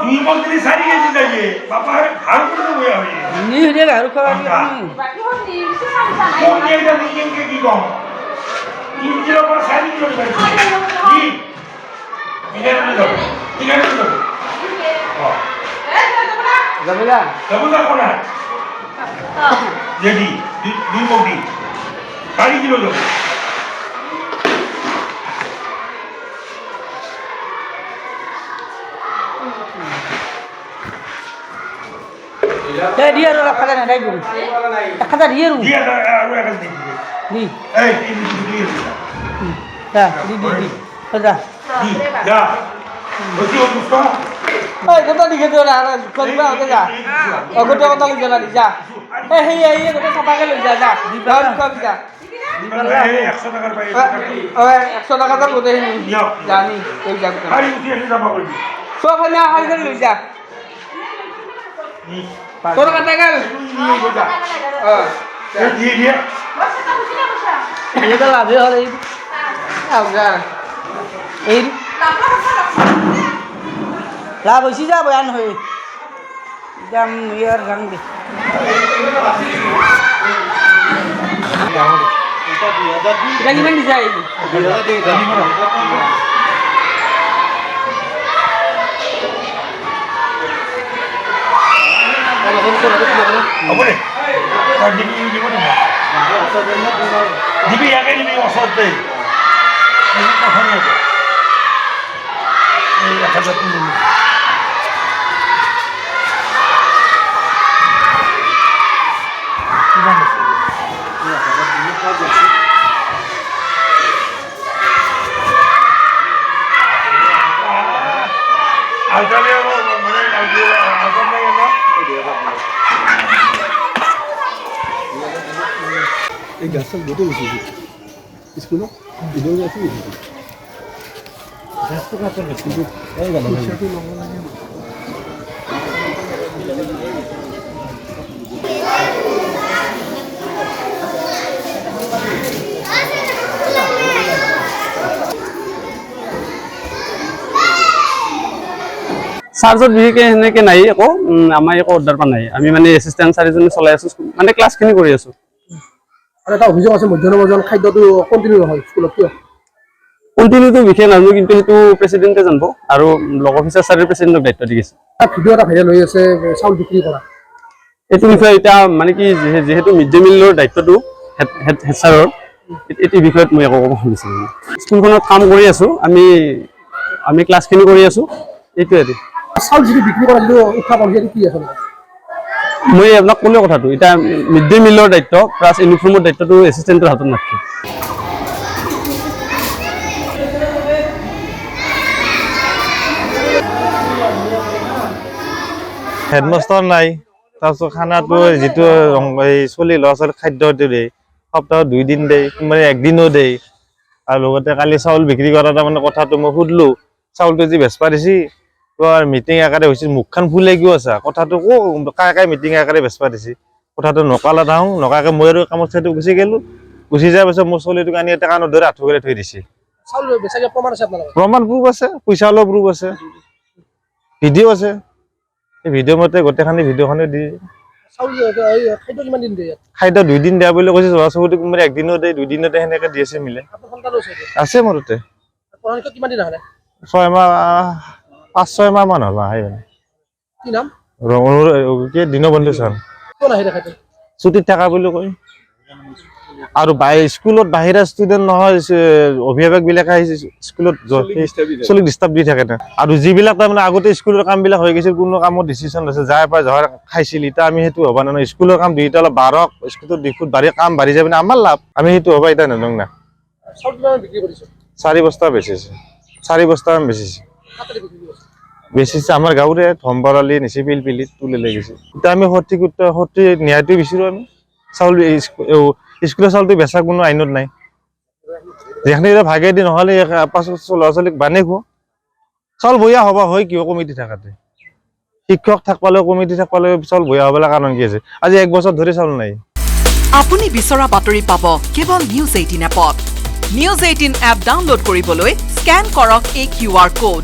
দুই মন্ত্রী সারি গেছে যাইয়ে বাবা আরে ঘাড় করে বই হবে নি হইলে ঘাড় খাওয়া বাকি হচ্ছে সে সামনে কোন এইটা নিয়ে কি কম 3 কিলো পর সারি কিলো কি এখানে দাও এখানে দাও যাবেলা তবু না কোনা যেদি দুই মন্ত্রী সারি কিলো দাও dia ada kata nak daigu. Kata dia ru. dia aru akan di. Ni. Ini dia. Dah, di. Dah. Di. Ya. Betul betul. Kata di gitu lah, kau ni apa kerja? Oh, kau kata lu jalan dia. Hei, kau siapa ke lu jalan? Di bawah kau bisa. Di bawah. 100 টাকা পাই। Oh, 100 টাকা তো কোথায় নি? জানি, তুই যাবি। hari uti ini sama করবি। সব না হাল করে লই যা। তোর কত গেল? dia. এই তো লাভে হল এই। আউগা। এই লাভ হইছি যা বয়ান হই। জাম ইয়ার রং দে। এটা কি মেন্দি যাই? Apa ni? Kau di mana? Di yang ini ni osot deh. Ini apa ni? Ini apa satu ni? Alhamdulillah, mana alhamdulillah. এই গাছটা গোটে গেছে স্কুলত ইদৰ আছে গাছটো কাটে কিন্তু এই গাছ পইচাটো ল'ব লাগে চাৰ্জত বিশেষকৈ সেনেকৈ নাই একো আমাৰ একো অৰ্ডাৰ পোৱা নাই আমি মানে এছিষ্টেণ্ট চাৰিজনী চলাই আছোঁ মানে ক্লাছখিনি কৰি আছোঁ আৰু এটা অভিযোগ আছে মধ্যাহ্ন ভোজন খাদ্যটো কণ্টিনিউ নহয় স্কুলত কিয় কণ্টিনিউটো বিশেষ নাজানো কিন্তু সেইটো প্ৰেচিডেণ্টে জানিব আৰু ব্লক অফিচাৰ ছাৰে প্ৰেচিডেণ্টক দায়িত্ব দি গৈছে ভিডিঅ' এটা ভাইৰেল হৈ আছে চাউল বিক্ৰী কৰা এইটো বিষয়ে এতিয়া মানে কি যিহেতু মিড ডে মিলৰ দায়িত্বটো হেড ছাৰৰ এইটো বিষয়ত মই একো ক'ব খুজিছিলোঁ স্কুলখনত কাম কৰি আছোঁ আমি ক্লাছখিনি কৰি আছোঁ এইটোৱে চাউল যিটো বিক্ৰী কৰা যিটো উত্থাপন সেইটো কি আছে মই আপোনাক ক'লো কথাটো এতিয়া মিড ডে মিলৰ দায়িত্ব প্লাছ ইউনিফৰ্মৰ দায়িত্বটো এছিষ্টেণ্টৰ হাতত নাথাকে হেডমাষ্টাৰ নাই তাৰপিছত খানাটো যিটো চলি ল'ৰা ছোৱালী খাদ্যটো দিয়ে সপ্তাহত 2 দিন দিয়ে মানে একদিনো দিয়ে আৰু লগতে কালি চাউল বিক্ৰী কৰা তাৰমানে কথাটো মই সুধিলোঁ চাউলটো যি বেচবা দিছি তোৰ মিটিং আকাৰে হৈছিল মুখখন ফুলে কিয় আছে কথাটো কাই মিটিং আকাৰে বেচবা দিছি কথাটো নকালা থাওঁ নকাকে মই আৰু কামত চাইটো গুচি গ'লোঁ গুচি যোৱাৰ পিছত মোৰ চলিটোক আনি এটা কাণৰ দৰে আঁঠু কৰি থৈ দিছে চাউল বেচাকে প্ৰমাণ আছে আপোনালোকৰ প্ৰমাণ প্ৰুফ আছে পইচা লোৱা প্ৰুফ আছে ভিডিঅ' আছে এই ভিডিঅ' মতে গোটেইখানি ভিডিঅ'খনে দি চাউল খাদ্য কিমান দিন দিয়ে খাদ্য 2 দিন দিয়া বুলি কৈছে ল'ৰা ছোৱালীক মানে একদিনো দিয়ে 2 দিনতে সেনেকৈ দি আছে মিলে আছে মোৰ তাতে কিমান দিন আহে 6 মাহ 5-6 মাহ মান হ'ল আহে কি নাম কি দীনবন্ধু ছাৰ কোন আহে দেখাইছে ছুটিত থকা বুলি কয় আৰু স্কুলত বাহিৰা ষ্টুডেণ্ট নহয় অভিভাৱকবিলাকে আহিছে স্কুলত চলিক ডিষ্টাৰ্ব দি থাকে না আৰু যিবিলাক তাৰমানে আগতে স্কুলৰ কামবিলাক হৈ গৈছিল কোনো কামত ডিচিশ্যন লৈছে যাৰ পৰা জহাৰ খাইছিল এতিয়া আমি সেইটো হ'ব নানো স্কুলৰ কাম দুইটা অলপ বাঢ়ক স্কুলত 2 ফুট বাঢ়ি কাম বাঢ়ি যাব আমাৰ লাভ আমি সেইটো হ'ব এতিয়া নানো না 4 বস্তা বেচিছে 4 বস্তা বেচিছে বেচিছে আমাৰ গাঁৱৰে ধমবৰালি নিচি পিলপিলিত তুলি লৈ গৈছে এতিয়া আমি সঠিক ন্যায়টো বিচাৰোঁ আমি চাউল স্কুলৰ চাউলটো বেচা কোনো আইনত নাই যেখানে এতিয়া ভাগে দি নহ'লে পাছত ল'ৰা ছোৱালীক বানে খুৱাওঁ চাউল বয়া হ'ব হয় কিয় কমিটি থাকাতে শিক্ষক থাকপালেও কমিটি থাকপালেও চাউল বয়া হ'বলৈ কাৰণ কি আছে আজি 1 বছৰ ধৰি চাউল নাই আপুনি বিচৰা বাতৰি পাব কেৱল নিউজ 18 এপত নিউজ 18 এপ ডাউনলোড কৰিবলৈ স্কেন কৰক এই QR কোড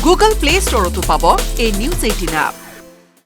গুগল প্লে ষ্টৰতো পাব এই নিউজ 18 এপ